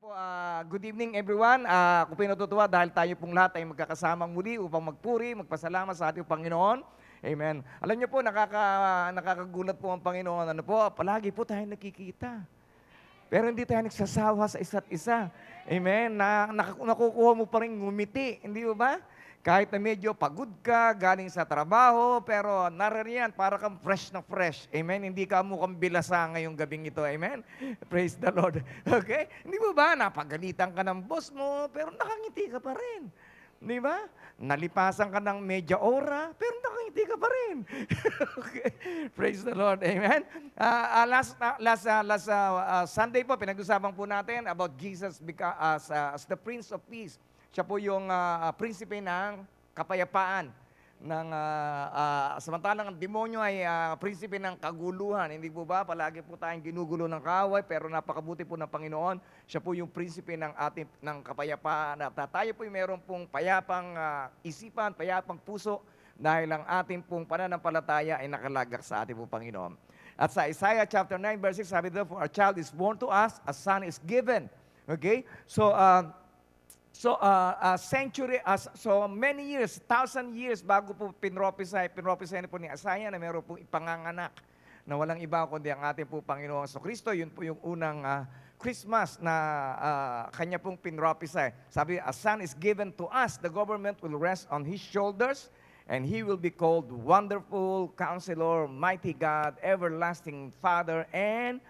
Good evening everyone. Ako po natutuwa dahil tayo pong lahat ay magkakasamang muli upang magpuri, magpasalamat sa ating Panginoon. Amen. Alam niyo po, nakakagulat po ang Panginoon. Ano po, palagi po tayo nakikita. Pero hindi tayo nagsasawa sa isa't isa. Amen. Nakukuha mo pa rin ngumiti. Hindi ba? Kahit na medyo pagod ka, galing sa trabaho, pero naririyan, para kang fresh na fresh. Amen? Hindi ka mukhang bilasa ngayong gabing ito. Amen? Praise the Lord. Okay? Hindi mo ba, napagalitan ka ng boss mo, pero nakangiti ka pa rin. Di ba? Nalipasan ka ng medya ora, pero nakangiti ka pa rin. Okay? Praise the Lord. Amen? Last Sunday po, pinag-usapan po natin about Jesus as the Prince of Peace. Siya po yung prinsipe ng kapayapaan. Samantalang ang demonyo ay prinsipe ng kaguluhan. Hindi po ba? Palagi po tayong ginugulo ng kaaway, pero napakabuti po ng Panginoon. Siya po yung prinsipe ng kapayapaan. At tayo po yung meron pong payapang isipan, payapang puso, dahil ang ating pong pananampalataya ay nakalagak sa ating pong Panginoon. At sa Isaiah chapter 9 verse 6, sabi doon, "For a child is born to us, a son is given." Okay? So, many years, 1,000 years bago po pinrophesy po ni Isaiah na meron pong ipanganganak na walang iba kundi ang ating po Panginoong Kristo. Yun po yung unang Christmas na kanya pong pinrophesy. Sabi, "A son is given to us, the government will rest on his shoulders, and he will be called Wonderful Counselor, Mighty God, Everlasting Father, and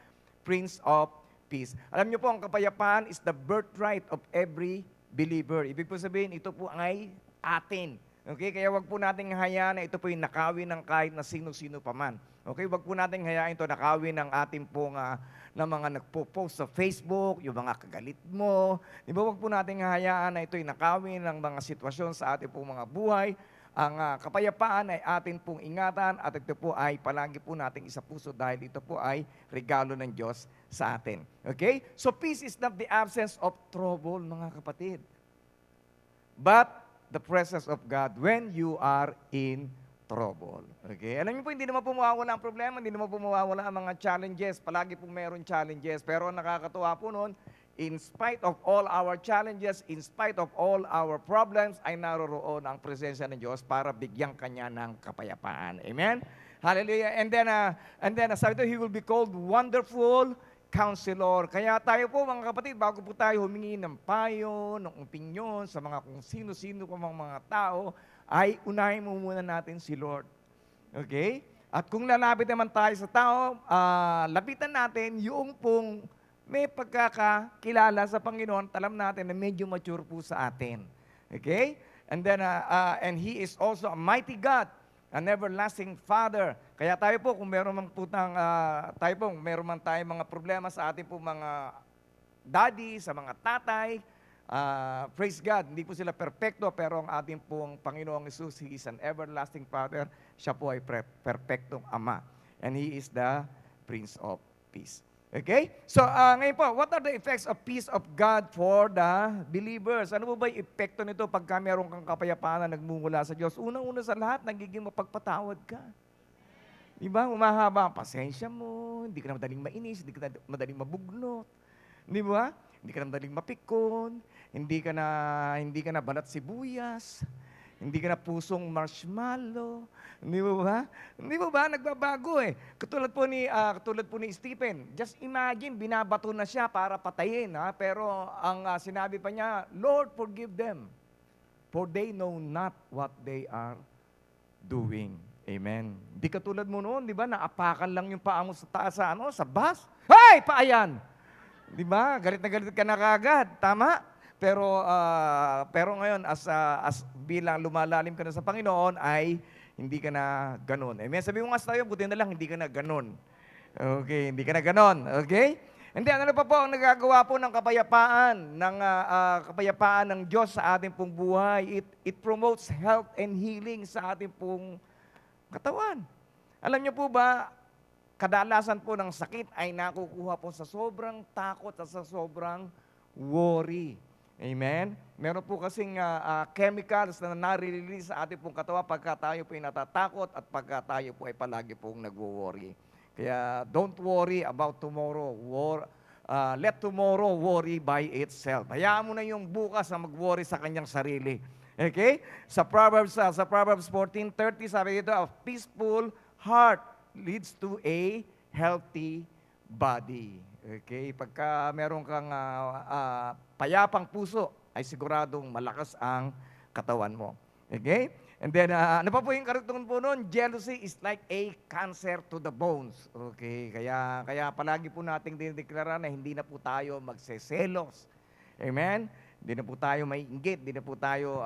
Prince of Peace." Alam niyo po, ang kapayapaan is the birthright of every believer. Ibig po sabihin, ito po ay atin. Okay? Kaya wag po nating hayaan na ito po yung nakawin ng kahit na sino-sino pa man. Okay? Wag po nating hayaan ito nakawin ng ating pong na mga nagpo-post sa Facebook, yung mga kagalit mo. Di ba? Wag po nating hayaan na ito yung nakawin ng mga sitwasyon sa ating pong mga buhay. Ang kapayapaan ay atin pong ingatan at ito po ay palagi po nating isa puso dahil ito po ay regalo ng Diyos sa atin. Okay? So peace is not the absence of trouble, mga kapatid, but the presence of God when you are in trouble. Okay? Alam niyo po, hindi naman po mawawala ang problema, hindi naman po mawawala ang mga challenges. Palagi pong meron challenges. Pero ang nakakatuwa po noon, in spite of all our challenges, in spite of all our problems, ay naroroon ang presensya ng Diyos para bigyan kanya ng kapayapaan. Amen? Hallelujah. And then sabi ito, He will be called Wonderful Counselor. Kaya tayo po, mga kapatid, bago po tayo humingi ng payo, ng opinion sa mga kung sino-sino pa mga tao, ay unahin mo muna natin si Lord. Okay? At kung lalapit naman tayo sa tao, lapitan natin yung pong may pagkakakilala sa Panginoon, alam natin na medyo mature po sa atin. Okay? And then, and He is also a mighty God, an everlasting Father. Kaya tayo po, kung meron man po meron man tayong mga problema sa ating po mga daddy, sa mga tatay, praise God, hindi po sila perfecto, pero ang ating pong Panginoong Jesus, He is an everlasting Father. Siya po ay perfectong Ama. And He is the Prince of Peace. Okay? So, ngayon po, what are the effects of peace of God for the believers? Ano po ba yung epekto nito pagka meron kang kapayapaan na nagmumula sa Diyos? Unang-una sa lahat, nagiging mapagpatawad ka. Diba? Umahaba ang pasensya mo, hindi ka na madaling mainis, hindi ka na madaling mabugnot. Di ba? Hindi ka na madaling mapikon, hindi ka na balat sibuyas, hindi ka na pusong marshmallow. Hindi mo ba? Hindi mo ba? Nagbabago eh. Katulad po ni Stephen. Just imagine, binabato na siya para patayin. Pero ang sinabi pa niya, "Lord, forgive them, for they know not what they are doing." Amen. Di katulad mo noon, di ba? Naapakan lang yung paa mo sa taas sa bus. Hey! Paayan! Di ba? Galit na galit ka na kagad. Tama? Pero ngayon, as bilang lumalalim ka na sa Panginoon, ay hindi ka na ganun. Amen? Sabi mo nga sa tayo, buti na lang, hindi ka na ganun. Okay, hindi ka na ganun. Okay? And then, ano pa po ang nagagawa po ng kapayapaan ng Diyos sa ating pong buhay? It promotes health and healing sa ating pong katawan. Alam niyo po ba, kadalasan po ng sakit ay nakukuha po sa sobrang takot at sa sobrang worry. Amen? Meron po kasing chemicals na nare-release sa ating pong katawan pagka tayo po ay natatakot at pagka tayo po ay palagi pong nagwo-worry. Kaya don't worry about tomorrow. let tomorrow worry by itself. Hayaan mo na yung bukas na mag-worry sa kanyang sarili. Okay? Sa Proverbs 14:30, sabi dito, a peaceful heart leads to a healthy body. Okay? Pagka meron kang payapang puso, ay siguradong malakas ang katawan mo. Okay? And then, ano pa po yung karugtungan po nun? Jealousy is like a cancer to the bones. Okay? Kaya palagi po nating dinideklara na hindi na po tayo magseselos. Amen? Hindi na po tayo maiinggit. Hindi na po tayo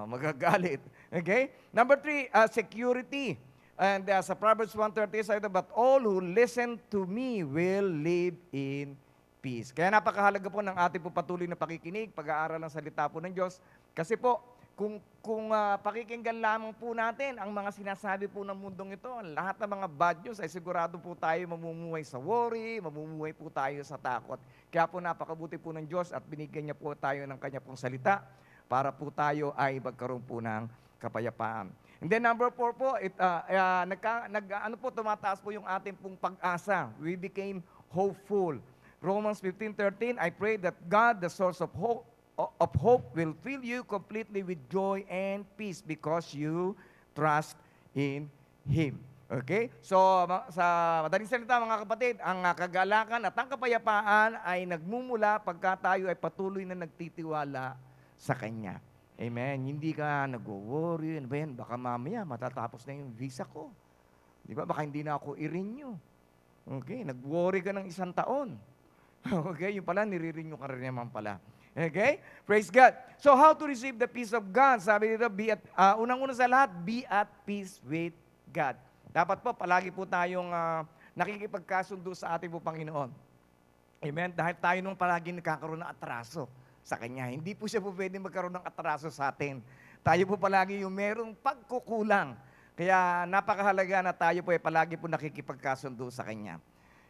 magagalit. Okay? Number 3, security. And sa Proverbs 1:30, sabi ito, but all who listen to me will live in peace. Kaya napakahalaga po ng ating po patuloy na pakikinig, pag-aaral ng salita po ng Diyos. Kasi po, kung pakikinggan lamang po natin ang mga sinasabi po ng mundong ito, lahat ng mga bad news ay sigurado po tayo mamumuhay sa worry, mamumuhay po tayo sa takot. Kaya po napakabuti po ng Diyos at binigyan niya po tayo ng kanya pong salita para po tayo ay magkaroon po ng kapayapaan. And then number 4 po, tumataas po yung ating pong pag-asa. We became hopeful. Romans 15:13, I pray that God, the source of hope will fill you completely with joy and peace because you trust in Him. Okay? So, sa madaling salita mga kapatid, ang kagalakan at ang kapayapaan ay nagmumula pagka tayo ay patuloy na nagtitiwala sa Kanya. Amen? Hindi ka nag-worry, ano ba yan? Baka mamaya matatapos na yung visa ko. Di ba? Baka hindi na ako i-renew. Okay? Nag-worry ka ng 1 taon. Okay? Yung pala, nire-renew ka rin naman pala. Okay? Praise God. So how to receive the peace of God? Sabi dito, unang-una sa lahat, be at peace with God. Dapat po, palagi po tayong nakikipagkasundo sa ating po Panginoon. Amen? Dahil tayo nung palagi nakakaroon ng atraso sa Kanya. Hindi po siya po pwede magkaroon ng atraso sa atin. Tayo po palagi yung merong pagkukulang. Kaya napakahalaga na tayo po ay palagi po nakikipagkasundo sa Kanya.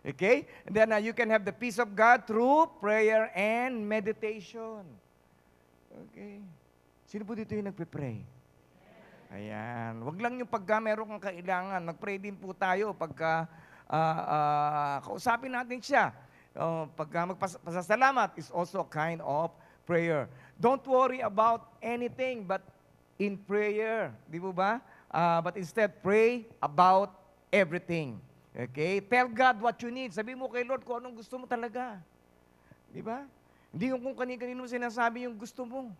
Okay? And then you can have the peace of God through prayer and meditation. Okay? Sino po dito yung nagpe-pray? Ayan. Wag lang yung pagka meron kang kailangan. Mag-pray din po tayo pagka kausapin natin siya. Pagka magpasasalamat is also a kind of prayer. Don't worry about anything but in prayer. Di po ba? But instead, pray about everything. Okay? Tell God what you need. Sabi mo kay Lord kung anong gusto mo talaga. Di ba? Hindi yung kung kanino sinasabi yung gusto mo.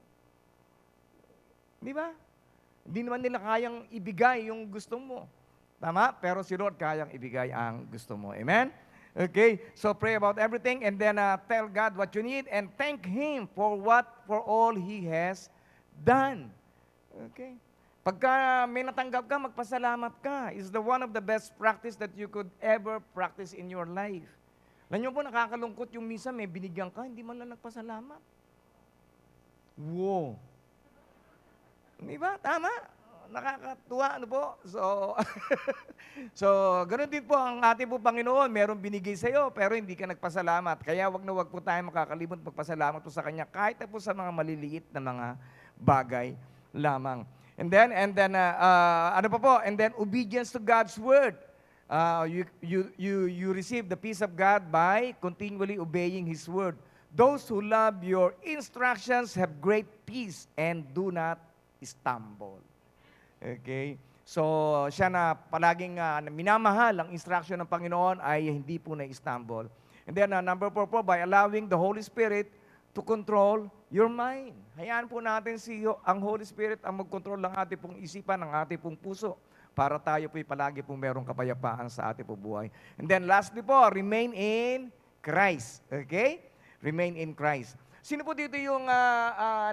Di ba? Hindi naman nila kayang ibigay yung gusto mo. Tama? Pero si Lord kayang ibigay ang gusto mo. Amen? Okay? So pray about everything and then tell God what you need and thank Him for all He has done. Okay? Pagka may natanggap ka, magpasalamat ka. It's one of the best practice that you could ever practice in your life. Alam niyo po, nakakalungkot yung minsan may binigyan ka, hindi man lang nagpasalamat. Wow. Di ba? Tama? Nakakatuwa, ano po? So, ganoon din po ang ating po Panginoon. Merong binigay sa iyo, pero hindi ka nagpasalamat. Kaya wag na wag po tayo makakalimot magpasalamat po sa Kanya, kahit na po sa mga maliliit na mga bagay lamang. And then, ano pa po? And then, obedience to God's word. You receive the peace of God by continually obeying His word. Those who love your instructions have great peace and do not stumble. Okay? So, siya na palaging minamahal ang instruction ng Panginoon ay hindi po na-stumble. And then, number 4 po, by allowing the Holy Spirit to control your mind. Hayaan po natin ang Holy Spirit ang mag-control ng ating pong isipan, ng ating pong puso, para tayo po'y palagi pong merong kapayapaan sa ating pong buhay. And then lastly po, remain in Christ. Okay? Remain in Christ. Sino po dito yung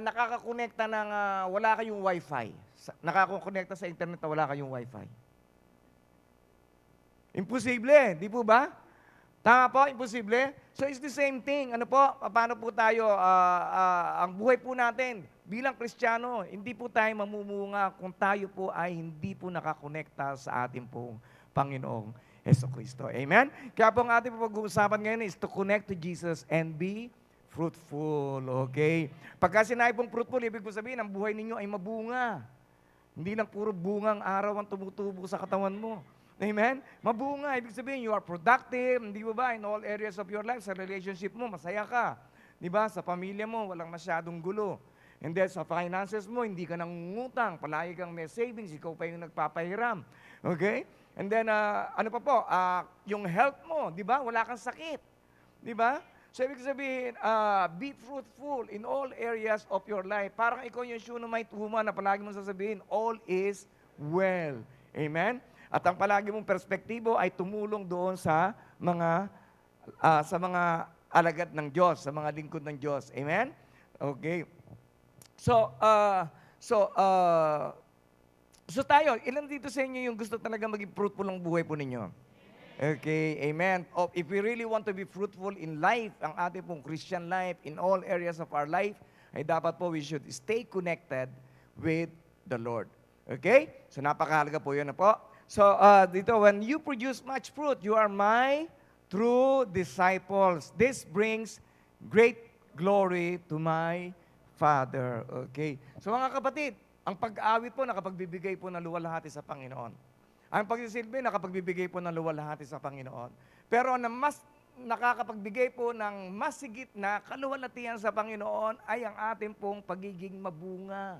nakakakonekta ng wala kayong wifi? Nakakakonekta sa internet na wala kayong wifi? Imposible, di po ba? Tama po, imposible. So it's the same thing. Ano po, paano po tayo, ang buhay po natin bilang Kristiyano, hindi po tayo mamumunga kung tayo po ay hindi po nakakonekta sa ating pong Panginoong Jesucristo. Amen? Kaya po ang ating pag-uusapan ngayon is to connect to Jesus and be fruitful. Okay? Pagka sinabi pong fruitful, ibig po sabihin, ang buhay ninyo ay mabunga. Hindi lang puro bungang araw ang tumutubo sa katawan mo. Amen? Mabunga, ibig sabihin, you are productive, di ba ba, in all areas of your life, sa relationship mo, masaya ka. Di ba? Sa pamilya mo, walang masyadong gulo. And then sa finances mo, hindi ka nangungutang, palagi kang may savings, ikaw pa yung nagpapahiram. Okay? And then, ano pa po, yung health mo, di ba? Wala kang sakit. Di ba? So, ibig sabihin, be fruitful in all areas of your life. Parang ikaw yung Shunammite woman na palagi mong sasabihin, all is well. Amen? At ang palagi mong perspektibo ay tumulong doon sa mga alagad ng Diyos, sa mga lingkod ng Diyos. Amen? Okay. So tayo, ilan dito sa inyo yung gusto talaga maging fruitful ang buhay po ninyo? Okay, amen. If we really want to be fruitful in life, ang ating pong Christian life, in all areas of our life, ay dapat po we should stay connected with the Lord. Okay? So napakahalaga po yun na po. So dito, when you produce much fruit, you are my true disciples. This brings great glory to my Father. Okay? So mga kapatid, ang pag-awit po nakapagbibigay po ng luwalhati sa Panginoon. Ang pagsisilbi nakapagbibigay po ng luwalhati sa Panginoon. Pero na mas nakakapagbigay po ng mas sigit na kaluwalhatian sa Panginoon ay ang ating pong pagiging mabunga.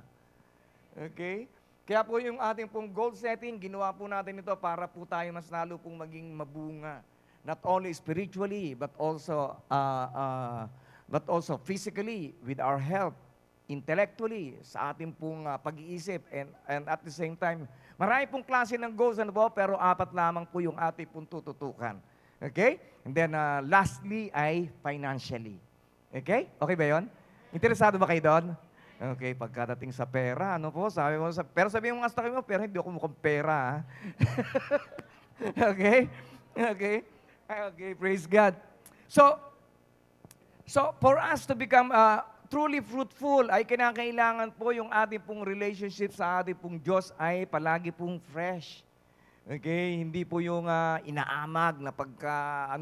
Okay? Kaya po yung ating pong goal setting, ginawa po natin ito para po tayo mas lalo pong maging mabunga. Not only spiritually, but also physically, with our health, intellectually, sa ating pong pag-iisip, and at the same time, marami pong klase ng goals, ano po, pero 4 lamang po yung ating pong tututukan. Okay? And then, lastly ay financially. Okay? Okay ba yun? Interesado ba kayo doon? Okay, pagkadating sa pera, ano po, sabi mo, pero sabihin mo nga sa takin mo, pero hindi ako mukhang pera, ha? Okay? Okay? Okay, praise God. So for us to become truly fruitful, ay kinakailangan po yung ating pong relationship sa ating pong Diyos ay palagi pong fresh. Okay, hindi po yung inaamag na pagka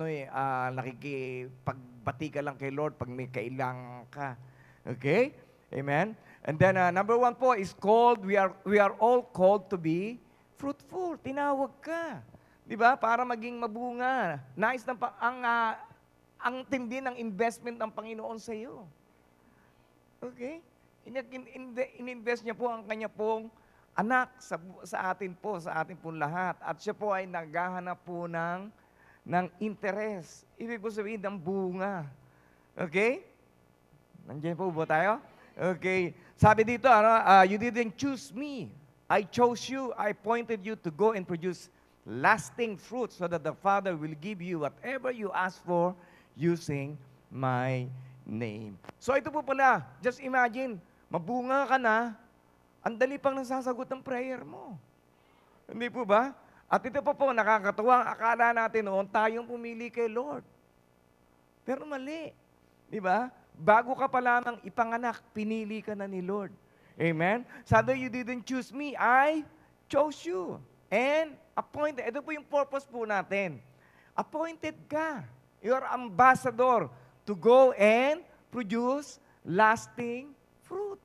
nakikipagbati ka lang kay Lord pag may kailangan ka. Okay? Amen. And then number 1 po is called, we are all called to be fruitful. Tinawag ka. 'Di ba? Para maging mabunga. Nais ng ang tindi ng investment ng Panginoon sa iyo. Okay? In-invest niya po ang kanya pong anak sa atin pong lahat. At siya po ay naghahanap po ng interest. Ibig po sabihin ng bunga. Okay? Nandiyan po ba tayo? Okay. Sabi dito, you didn't choose me. I chose you. I appointed you to go and produce lasting fruit so that the Father will give you whatever you ask for using my name. So ito po pala, just imagine, mabunga ka na, ang dali pang nasasagot ng prayer mo. Hindi po ba? At ito po nakakatuwa, akala natin noon tayong pumili kay Lord. Pero mali. Di ba? Bago ka pa lamang ipanganak, pinili ka na ni Lord. Amen? Sabi, you didn't choose me, I chose you. And appointed. Ito po yung purpose po natin. Appointed ka. You're ambassador to go and produce lasting fruit.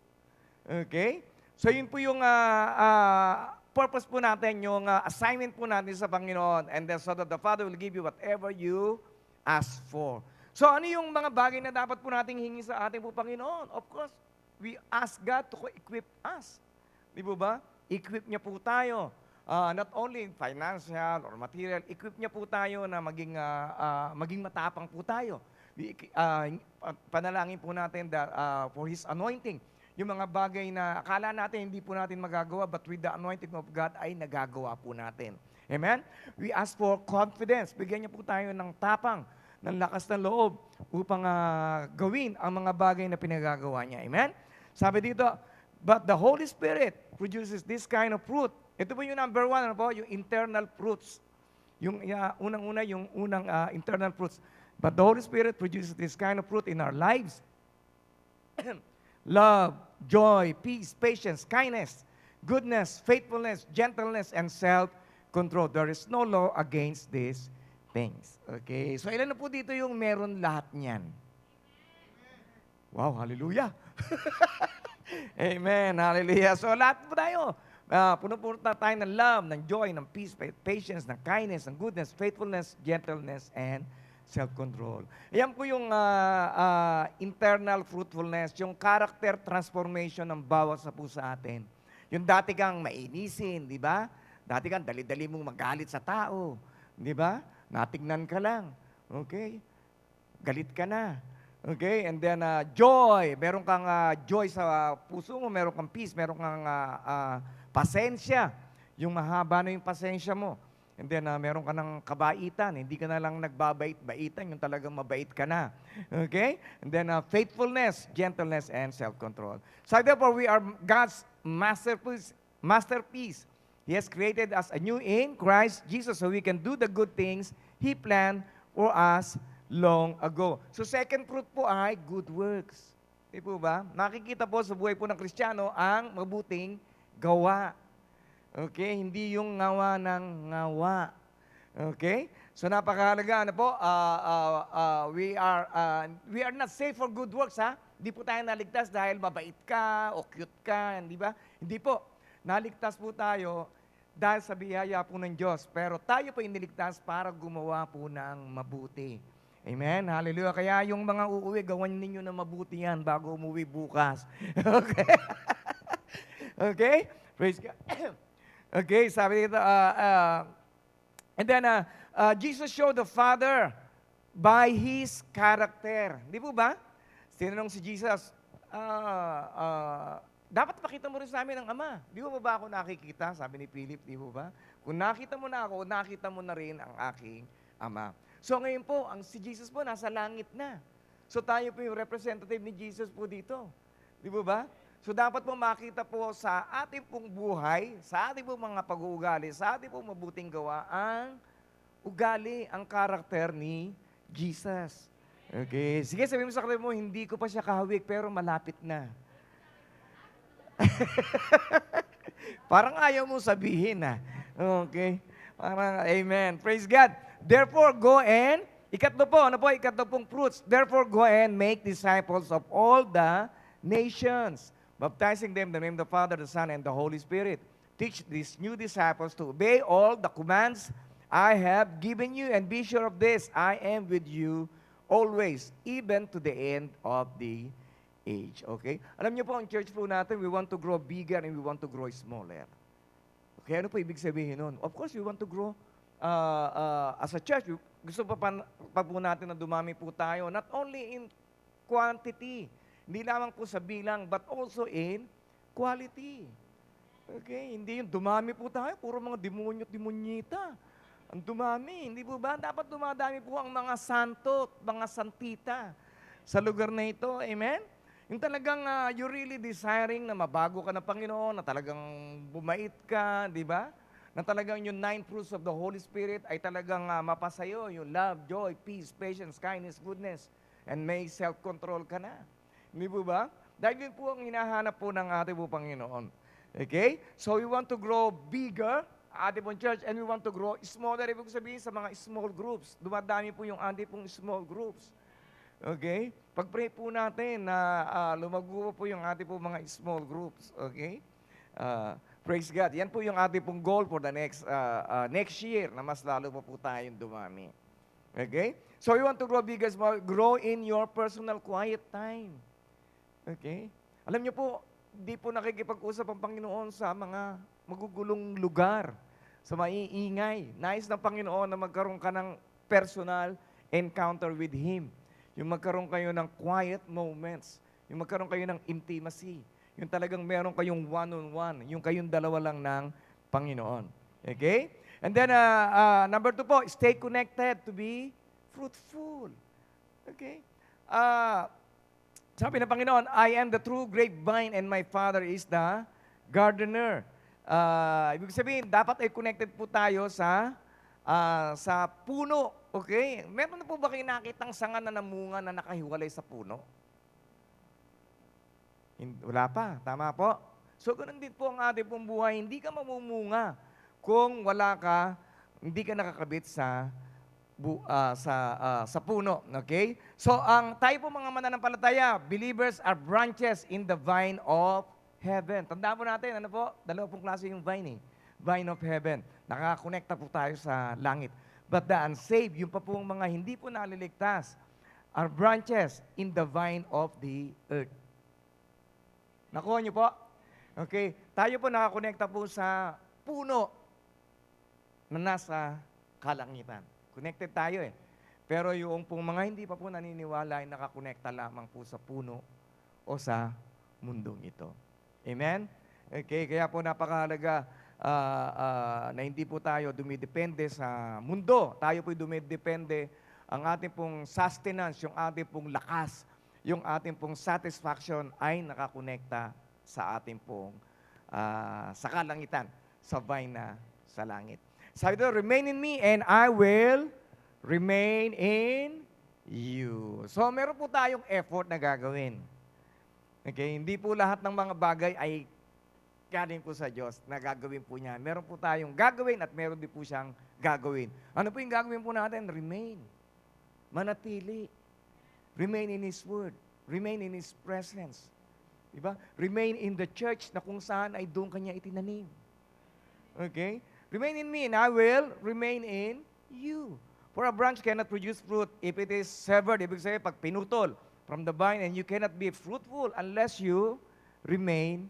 Okay? So yun po yung purpose po natin, yung assignment po natin sa Panginoon. And then so that the Father will give you whatever you ask for. So ano yung mga bagay na dapat po nating hingi sa ating po Panginoon? Of course, we ask God to equip us. Di ba? Equip niya po tayo. Not only financial or material, equip niya po tayo na maging matapang po tayo. Panalangin po natin for His anointing. Yung mga bagay na akala natin hindi po natin magagawa, but with the anointing of God ay nagagawa po natin. Amen? We ask for confidence. Bigyan niya po tayo ng tapang, ng lakas ng loob upang gawin ang mga bagay na pinagagawa niya. Amen? Sabi dito, but the Holy Spirit produces this kind of fruit. Ito po yung number 1, ano po? Yung internal fruits. Yung unang-una, yung internal fruits. But the Holy Spirit produces this kind of fruit in our lives. Love, joy, peace, patience, kindness, goodness, faithfulness, gentleness, and self-control. There is no law against these things. Okay? So ilan na po dito yung meron lahat niyan? Wow, hallelujah. Amen, hallelujah. So lahat po tayo. Puno-puno tayo ng love, ng joy, ng peace, patience, ng kindness, ng goodness, faithfulness, gentleness, and self-control. Yan po yung internal fruitfulness, yung character transformation ng bawat sa po sa atin. Yung dati kang mainisin, di ba? Dati kang dali-dali mong magalit sa tao, di ba? Natignan ka lang, okay? Galit ka na. Okay? And then joy. Meron kang joy sa puso mo, meron kang peace, meron kang pasensya. Yung mahaba na yung pasensya mo. And then meron ka ng kabaitan. Hindi ka na lang nagbabait-baitan, yung talagang mabait ka na. Okay? And then faithfulness, gentleness, and self-control. So therefore, we are God's masterpiece. He has created us anew in Christ Jesus so we can do the good things He planned for us long ago. So second fruit po ay good works. Di po ba? Nakikita po sa buhay po ng Kristiyano ang mabuting gawa. Okay? Hindi yung ngawa ng ngawa. Okay? So napakahalaga ano po, we are not saved for good works, ha? Hindi po tayo naligtas dahil mabait ka o cute ka, di ba? Hindi po. Naligtas po tayo dahil sa biyaya po ng Diyos. Pero tayo po iniligtas para gumawa po ng mabuti. Amen? Hallelujah. Kaya yung mga uuwi, gawan ninyo na mabuti yan bago umuwi bukas. Okay? Okay? Praise God. Okay, sabi dito, and then, Jesus showed the Father by His character. Di po ba? Tinanong si Jesus, dapat pakita mo rin sa amin ang Ama. Di mo ba ako nakikita? Sabi ni Philip, di mo ba? Kung nakita mo na ako, nakita mo na rin ang aking Ama. So ngayon po, si Jesus po nasa langit na. So tayo po yung representative ni Jesus po dito. Di ba? So dapat po makita po sa ating pong buhay, sa ating pong mga pag-uugali, sa ating pong mabuting gawa, ang ugali, ang karakter ni Jesus. Okay. Sige, sabihin mo sa kanila mo, hindi ko pa siya kahawig, pero malapit na. Parang ayaw mo sabihin, ha? Okay. Parang, amen. Praise God. Therefore, go and, ikatlo po, ano po, ikatlo pong fruits. Therefore, go and make disciples of all the nations, baptizing them in the name of the Father, the Son, and the Holy Spirit. Teach these new disciples to obey all the commands I have given you, and be sure of this, I am with you always, even to the end of the age. Okay? Alam niyo po, ang church po natin, we want to grow bigger and we want to grow smaller. Okay, ano po ibig sabihin nun? Of course, we want to grow as a church. Gusto pa po natin na dumami po tayo, not only in quantity, hindi lamang po sa bilang, but also in quality. Okay, hindi yung dumami po tayo, puro mga demonyo at demonyita. Ang dumami, hindi po ba? Dapat dumadami po ang mga santo, mga santita sa lugar na ito. Amen? Yung talagang you're really desiring na mabago ka ng Panginoon, na talagang bumait ka, di ba? Na talagang yung 9 fruits of the Holy Spirit ay talagang mapasayo, yung love, joy, peace, patience, kindness, goodness, and may self-control ka na. Hindi po ba? Dahil yun po ang hinahanap po ng ating po Panginoon. Okay? So we want to grow bigger, ating pong church, and we want to grow smaller. Ibig sabihin sa mga small groups. Dumadami po yung ating pong small groups. Okay? Pag-pray po natin na lumago po yung ating po mga small groups. Okay? Praise God. Yan po yung ating pong goal for the next year na mas lalo po tayong dumami. Okay? So we want to grow bigger, small, grow in your personal quiet time. Okay? Alam niyo po, di po nakikipag-usap ang Panginoon sa mga magugulong lugar, sa maiingay. Nais ng Panginoon na magkaroon ka ng personal encounter with Him. Yung magkaroon kayo ng quiet moments. Yung magkaroon kayo ng intimacy. Yung talagang meron kayong one-on-one. Yung kayong dalawa lang ng Panginoon. Okay? And then, number 2 po, stay connected to be fruitful. Okay? Sabi ng Panginoon, I am the true grapevine and my Father is the gardener. Ibig sabihin, dapat ay connected po tayo sa puno. Okay? Meron na po ba kayo nakitang sanga na namunga na nakahiwalay sa puno? Wala pa. Tama po. So, ganun din po ang ating pong buhay. Hindi ka mamumunga kung hindi ka nakakabit sa puno. Okay? So, tayo po mga mananampalataya, believers are branches in the vine of heaven. Tandaan po natin, ano po? Dalawa pong klase yung vine eh. Vine of heaven. Nakakonekta po tayo sa langit. But the unsaved, yung pa pong mga hindi po naliligtas, are branches in the vine of the earth. Nakuha niyo po? Okay. Tayo po nakakonekta po sa puno na nasa kalangitan. Connected tayo eh. Pero yung pong mga hindi pa po naniniwala ay nakakonekta lamang po sa puno o sa mundong ito. Amen? Okay, kaya po napakahalaga na hindi po tayo dumidepende sa mundo. Tayo po dumidepende ang ating pong sustenance, yung ating pong lakas, yung ating pong satisfaction ay nakakonekta sa ating pong sa kalangitan, sa vine na sa langit. Sabi doon, remain in me and I will remain in you. So, meron po tayong effort na gagawin. Okay? Hindi po lahat ng mga bagay ay galing po sa Diyos na gagawin po niya. Meron po tayong gagawin at meron din po siyang gagawin. Ano po yung gagawin po natin? Remain. Manatili. Remain in His Word. Remain in His presence. Diba? Remain in the church na kung saan ay doon kanya itinanim. Okay? Remain in me and I will remain in you. For a branch cannot produce fruit if it is severed. Ibig sabihin, pag pinutol from the vine, and you cannot be fruitful unless you remain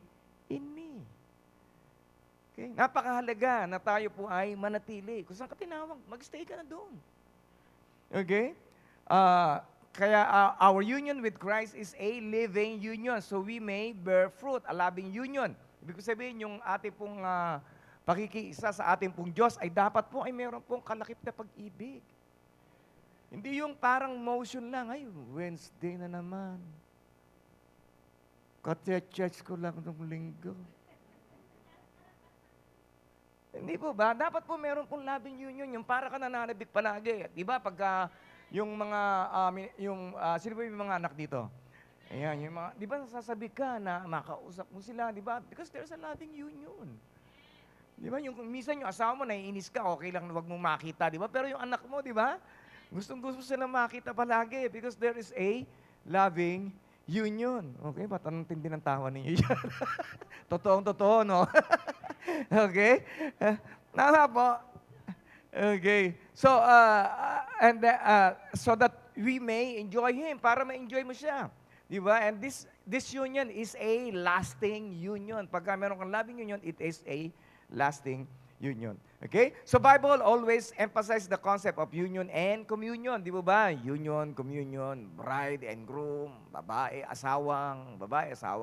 in me. Okay? Napakahalaga na tayo po ay manatili. Kung saan ka tinawag, mag-stay ka na doon. Okay? Kaya our union with Christ is a living union. So we may bear fruit, a loving union. Ibig sabihin, yung ating pong pakikiisa sa ating pong Diyos ay dapat po ay meron pong kalakip na pag-ibig. Hindi yung parang motion lang, ay, Wednesday na naman. Church ko lang nung linggo. Hindi po ba? Dapat po meron pong loving union, yung para ka nananabik palagi. Di ba? Pagka yung mga, sino ba yung mga anak dito? Ayan, yung mga, di ba sasabi ka na makausap mo sila, di ba? Because there's a loving union. Di ba? Yung minsan yung asawa mo, naiinis ka, okay lang na wag mong makita, di ba? Pero yung anak mo, di ba? Gustong-gusto sila makita palagi because there is a loving union. Okay, ba't anong tindi ng tawa ninyo yan? Totoong-totoo, no? Okay? Tama po. Okay. So, so that we may enjoy Him, para ma-enjoy mo siya. Di ba? And this union is a lasting union. Pagka meron kang loving union, it is a lasting union. Okay? So Bible always emphasizes the concept of union and communion. Di ba? Union, communion, bride and groom, babae, asawang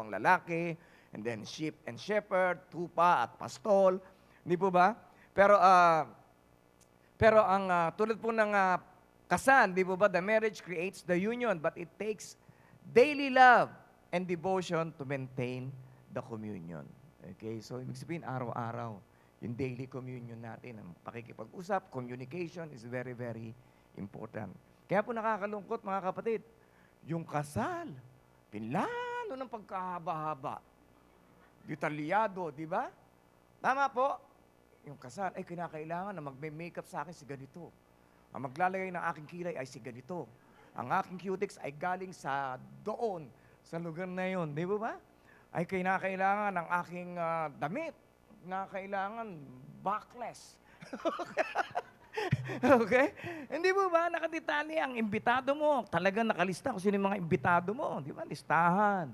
lalaki, and then sheep and shepherd, tupa at pastol. Di po ba? Pero ang tulad po ng kasal, di po ba? The marriage creates the union, but it takes daily love and devotion to maintain the communion. Okay? So, ibig sabihin, araw-araw, yung daily communion natin, ang pakikipag-usap, communication is very, very important. Kaya po nakakalungkot, mga kapatid, yung kasal, pinlano ng pagkahaba-haba, detalyado, di ba? Tama po, yung kasal, ay kinakailangan na magme-makeup sa akin si ganito. Ang maglalagay ng aking kilay ay si ganito. Ang aking cutics ay galing sa doon, sa lugar na yun. Di ba? Ay kinakailangan ng aking damit na kailangan backless. Okay? Hindi mo ba nakadetali ang imbitado mo? Talagang nakalista kung sino yung mga imbitado mo. Di ba? Listahan.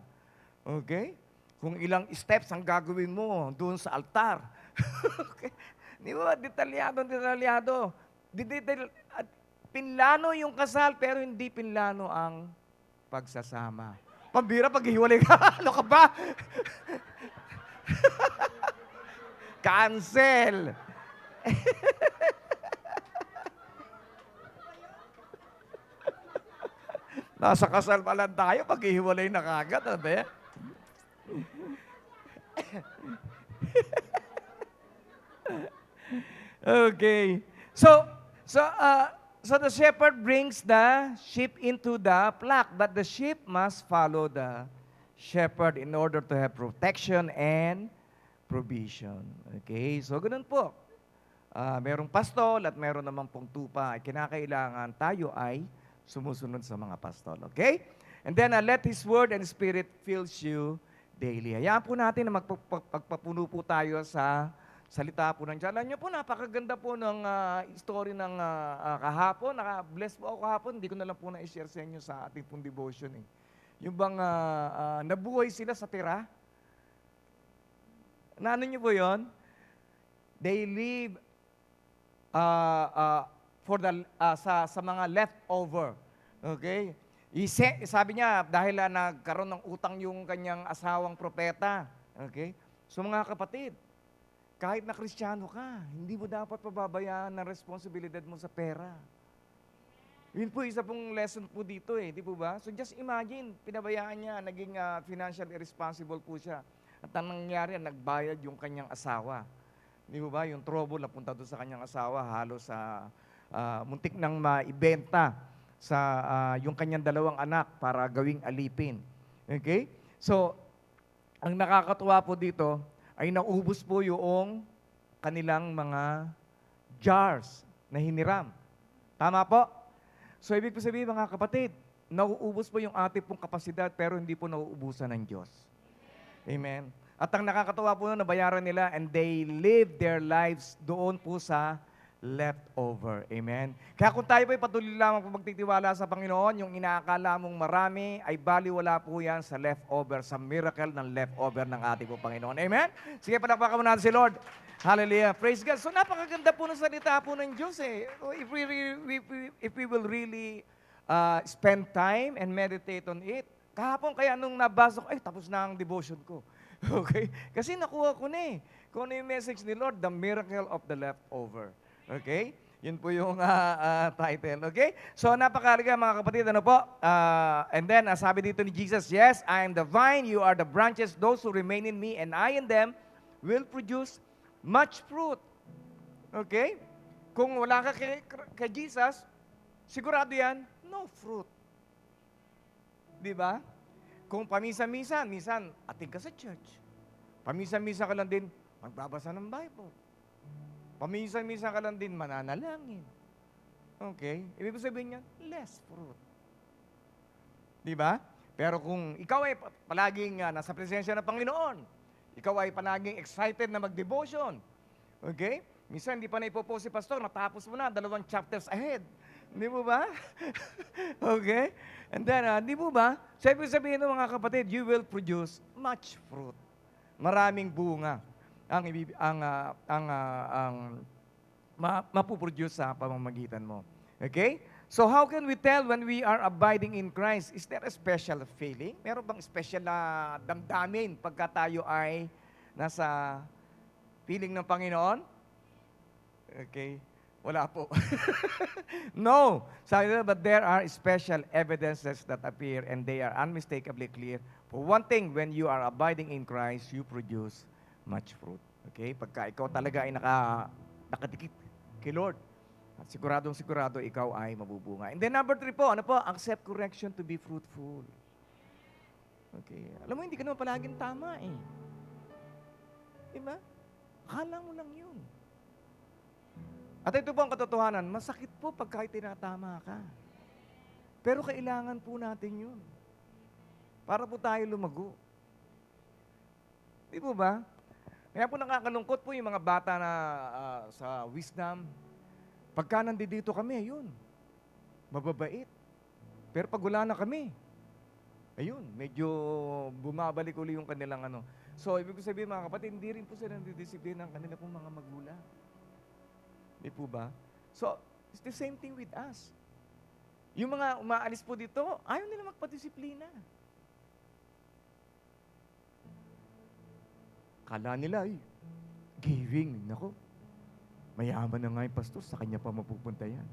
Okay? Kung ilang steps ang gagawin mo doon sa altar. Okay? Di ba? Detalyado. Pinlano yung kasal, pero hindi pinlano ang pagsasama. Pambira, paghiwalay ka. Ano ka ba? Cancel! Nasa kasal pa lang tayo, paghihiwalay na kagad. Ano ba yan? Okay. So the shepherd brings the sheep into the flock, but the sheep must follow the shepherd in order to have protection and provision. Okay? So, ganun po. Merong pastol at meron namang pong tupa. Kinakailangan tayo ay sumusunod sa mga pastol. Okay? And then, let His Word and Spirit fills you daily. Hayaan po natin na magpapuno po tayo sa salita po ng Diyos. Alam niyo po, napakaganda po ng story ng kahapon. Naka-bless po ako kahapon. Hindi ko na lang po na-share sa inyo sa ating pong devotion. Yung bang nabuhay sila sa tira. Naano niyo po yun? They live for the sa mga leftover. Okay? Sabi niya, dahil nagkaroon ng utang yung kanyang asawang propeta. Okay? So mga kapatid, kahit na Kristiyano ka, hindi mo dapat pababayaan ang responsibilidad mo sa pera. Yun po, isa pong lesson po dito di po ba? So just imagine, pinabayaan niya, naging financially irresponsible po siya. At ang nangyari, nagbayad yung kanyang asawa. Di po ba? Yung trouble napunta doon sa kanyang asawa, halos sa muntik nang maibenta sa yung kanyang dalawang anak para gawing alipin. Okay? So, ang nakakatuwa po dito ay naubos po yung kanilang mga jars na hiniram. Tama po? So, ibig po sabihin mga kapatid, nauubos po yung ating pong kapasidad pero hindi po nauubusan ng Diyos. Amen? At ang nakakatuwa po nabayaran nila and they live their lives doon po sa leftover. Amen? Kaya kung tayo po'y patuloy lamang po magtitiwala sa Panginoon, yung inaakala mong marami ay baliwala po yan sa leftover, sa miracle ng leftover ng ating po Panginoon. Amen? Sige, palakpakan mo natin si Lord. Hallelujah. Praise God. So napakaganda po ng salita po ng Diyos If we will really spend time and meditate on it. Kahapon kaya nung nabasa ko, tapos na ang devotion ko. Okay? Kasi nakuha ko na kung ano yung message ni Lord, the miracle of the leftover. Okay? Yun po yung title. Okay? So, napakalaga mga kapatid. Ano po? And then, sabi dito ni Jesus, yes, I am the vine, you are the branches. Those who remain in me and I in them will produce much fruit. Okay? Kung wala ka kay Jesus, sigurado yan, no fruit. Di ba? Kung pamisa-misa, minsan ating ka sa church. Pamisa-misa ka lang din, magbabasa ng Bible. Pamisa-misa ka lang din, mananalangin. Okay? Ibig sabihin yan, less fruit. Di ba? Pero kung ikaw ay palaging nasa presensya ng Panginoon, ikaw ay palaging excited na mag-devotion, okay? Minsan hindi pa na-ipopost si pastor, natapos mo na, 2 chapters ahead. Di mo ba? Okay? And then, di mo ba? Sabihin ng mga kapatid, you will produce much fruit. Maraming bunga mapuproduce sa pamamagitan mo. Okay? So how can we tell when we are abiding in Christ? Is there a special feeling? Meron bang special na damdamin pagka tayo ay nasa feeling ng Panginoon? Okay? Wala po. No. But there are special evidences that appear and they are unmistakably clear. For one thing, when you are abiding in Christ, you produce much fruit. Okay? Pagka ikaw talaga ay nakadikit kay Lord, at sigurado ikaw ay mabubunga. And then number 3 po, ano po? Accept correction to be fruitful. Okay. Alam mo, hindi ka naman palaging tama Diba? Akala mo lang yun. At ito po ang katotohanan, masakit po pagka tinatama ka. Pero kailangan po natin yun. Para po tayo lumago. Di po ba? Kaya po nakakalungkot po yung mga bata na sa wisdom. Pagka nandito kami, ayun, mababait. Pero pag wala na kami, ayun, medyo bumabalik uli yung kanilang So, ibig ko sabihin mga kapatid, hindi rin po sila nandidisiplina ng kanila pong mga magulang. Di po ba? So, it's the same thing with us. Yung mga umaalis po dito, ayaw nila magpadisiplina. Kala nila, giving, nako. Mayaman na nga yung pastor, sa kanya pa mapupunta yan.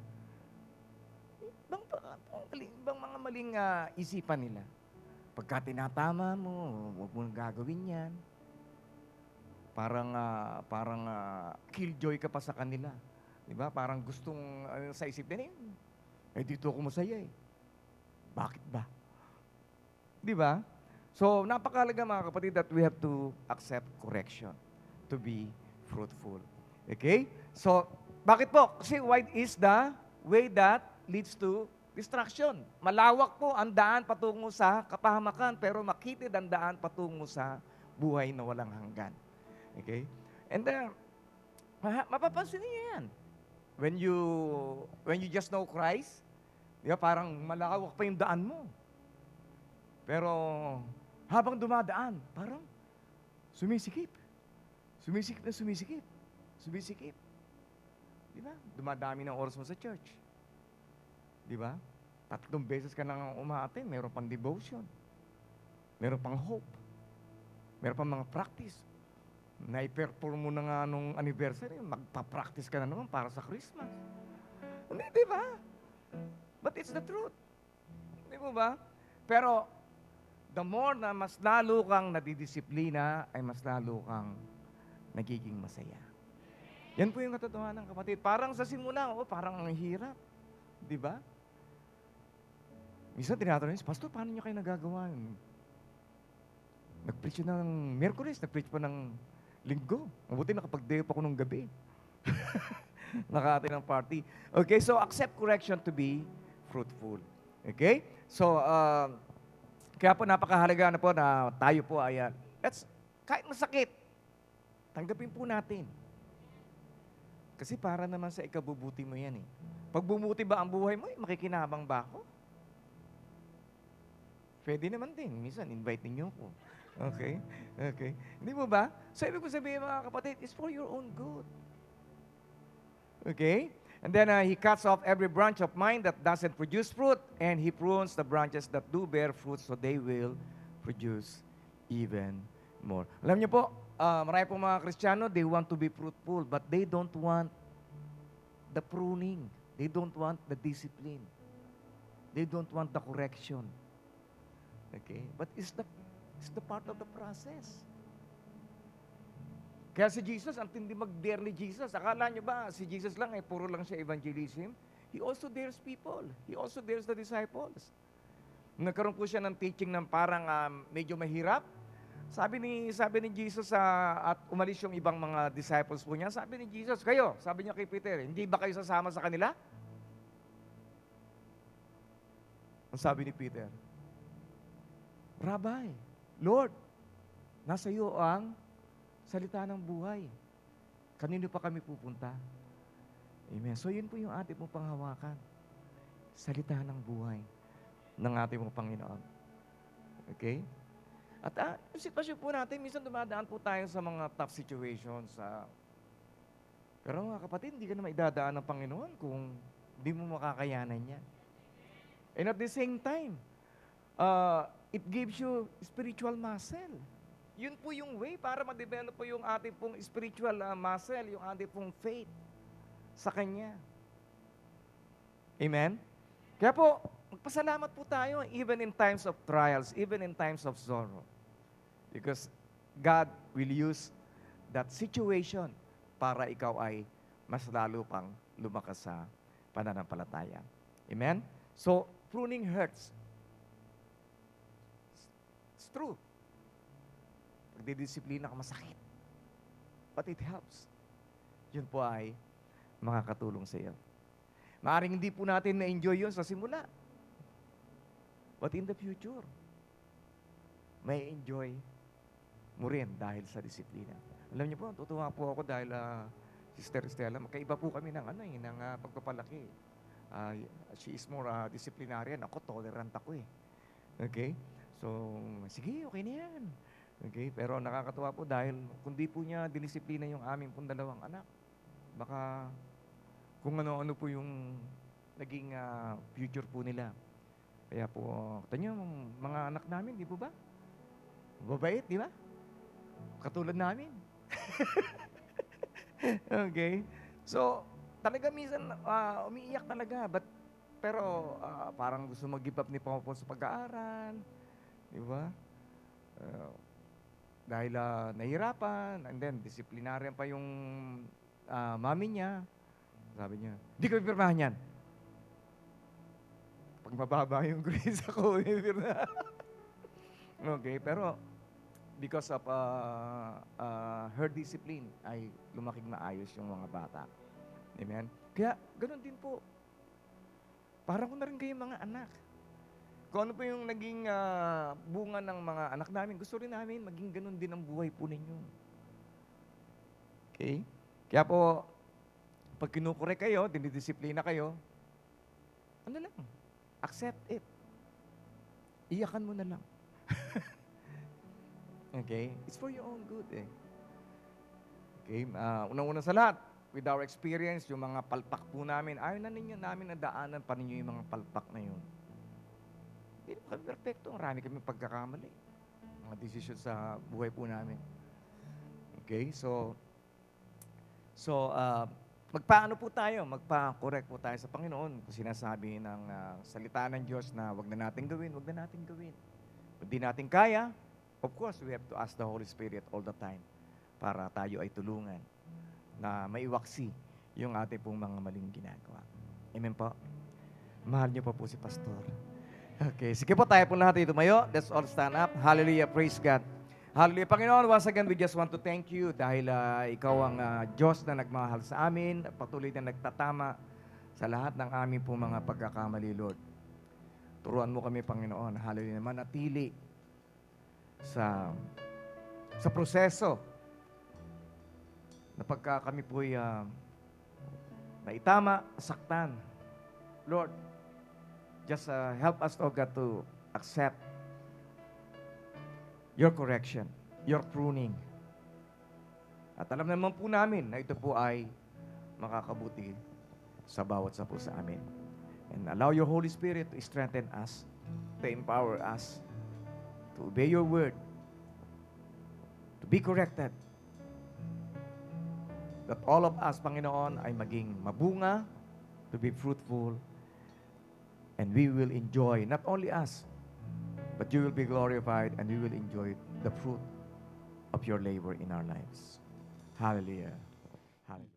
Ibang mga maling isipan nila. Pagka tinatama mo, huwag mo gagawin yan. Parang killjoy ka pa sa kanila. Diba? Parang gustong sa isip din, dito ako masaya Bakit ba? Diba? So, napakalaga mga kapatid that we have to accept correction to be fruitful. Okay? So, bakit po? Kasi wide is the way that leads to Distraction. Malawak po ang daan patungo sa kapahamakan, pero makitid ang daan patungo sa buhay na walang hanggan. Okay? And then, mapapansin niyo yan. When you just know Christ, di ba, parang malawak pa yung daan mo. Pero habang dumadaan, parang sumisikip. Sumisikip na sumisikip. Sumisikip. Di ba? Dumadami ng oras mo sa church. Di ba? 3 beses ka nang umaattend, meron pang devotion. Meron pang hope. Meron pang mga practice. Na-perform mo na nga nung anniversary, magpa-practice ka na naman para sa Christmas. Di ba? But it's the truth. Di ba? Pero, the more na mas lalo kang nadidisiplina, ay mas lalo kang nagiging masaya. Yan po yung katotohanan, kapatid. Parang sa simula, parang ang hirap. Di ba? Minsan tinatanong niya, Pastor, paano niyo kayo nagagawa yun? Nag-preach ng Miyerkules, nag-preach pa ng Linggo. Mabuti nakapag-day pa ko nung gabi. Nakati ng party. Okay, so accept correction to be fruitful. Okay? So, kaya po napakahalaga na po na tayo po ay, kahit masakit, tanggapin po natin. Kasi para naman sa ikabubuti mo yan eh. Pag bumuti ba ang buhay mo, makikinabang ba ako? Pwede naman din. Minsan, invite ninyo ako. Okay? Okay. Hindi mo ba? So, ibig ko sabihin mga kapatid, it's for your own good. Okay? And then, he cuts off every branch of mine that doesn't produce fruit, and he prunes the branches that do bear fruit so they will produce even more. Alam niyo po, marami pong mga Kristiyano, they want to be fruitful, but they don't want the pruning. They don't want the discipline. They don't want the correction. Okay? But it's the part of the process. Kaya si Jesus, ang tindi mag-dare ni Jesus. Akala nyo ba, si Jesus lang, puro lang siya evangelism? He also dares people. He also dares the disciples. Nagkaroon po siya ng teaching ng parang medyo mahirap. Sabi ni Jesus, at umalis yung ibang mga disciples po niya, sabi ni Jesus, kayo, sabi niya kay Peter, hindi ba kayo sasama sa kanila? Ang sabi ni Peter, Rabbi, Lord, nasa iyo ang salita ng buhay. Kanino pa kami pupunta? Amen. So yun po yung ating mong panghawakan. Salita ng buhay ng ating mong Panginoon. Okay? At yung sitwasyon po natin, minsan dumadaan po tayo sa mga tough situations. Pero mga kapatid, hindi ka naman idadaan ng Panginoon kung hindi mo makakayanan yan. And at the same time, it gives you spiritual muscle. Yun po yung way para ma-develop po yung ating pong spiritual muscle, yung ating pong faith sa Kanya. Amen? Kaya po, magpasalamat po tayo even in times of trials, even in times of sorrow. Because God will use that situation para ikaw ay mas lalo pang lumakas sa pananampalataya. Amen? So, pruning hurts. It's true. Pagdidisiplina ka, masakit. But it helps. Yun po ay makakatulong sa iyo. Maaring hindi po natin na-enjoy yun sa simula. But in the future, may enjoy mo rin dahil sa disiplina. Alam niyo po, tutuwa po ako dahil Sister Estela, magkaiba po kami ng pagpapalaki. She is more disciplinarian. Ako, tolerant ako eh. Okay? So, sige, okay na yan. Okay? Pero nakakatuwa po dahil kung di po niya dinisiplina yung aming pong dalawang anak, baka kung ano-ano po yung naging future po nila. Kaya po, tanyo, mga anak namin, di po ba? Babait, di ba? Katulad namin. Okay? So, talaga minsan, umiiyak talaga. Pero parang gusto mag-give up ni Papa sa pag-aaral. Di ba? Dahil nahirapan, and then disciplinarian pa yung mami niya. Sabi niya, hindi ko ipirmahan yan. Pag mababa yung grades ako, ipirmahan. Okay, pero because of her discipline, ay lumaking maayos yung mga bata. Amen? Kaya, ganun din po. para ko na rin kayong mga anak. Kung ano po yung naging bunga ng mga anak namin, gusto rin namin maging ganun din ang buhay po ninyo. Okay? Kaya po, pag kinukorek kayo, dinidisiplina kayo, ano lang, accept it. Iyakan mo na lang. Okay? It's for your own good eh. Okay? Unang-una sa lahat, with our experience, yung mga palpak po namin, ayaw na ninyo namin nadaanan pa ninyo yung mga palpak na yun. Hindi naman kami perfecto. Marami kami pagkakamali. Mga desisyon sa buhay po namin. Okay? So, magpaano po tayo? Magpa-correct po tayo sa Panginoon. Kung sinasabi ng salita ng Diyos na wag na natin gawin, wag na natin gawin. Kung di natin kaya, of course, we have to ask the Holy Spirit all the time para tayo ay tulungan na maiwaksi yung ating pong mga maling ginagawa. Amen po? Mahal niyo po si Pastor. Okay, sige po tayo po lahat dito tumayo. Let's all stand up. Hallelujah, praise God. Hallelujah. Panginoon, once again, we just want to thank you dahil ikaw ang Diyos na nagmahal sa amin, patuloy na nagtatama sa lahat ng aming po mga pagkakamali, Lord. Turuan mo kami, Panginoon. Hallelujah. Manatili sa proseso na pagka kami po'y naitama, saktan. Lord, just help us, oh God, to accept your correction, your pruning. At alam naman po namin na ito po ay makakabuti sa bawat sa po sa amin. And allow your Holy Spirit to strengthen us, to empower us, to obey your word, to be corrected. That all of us, Panginoon, ay maging mabunga, to be fruitful, and we will enjoy, not only us, but you will be glorified and we will enjoy the fruit of your labor in our lives. Hallelujah. Hallelujah.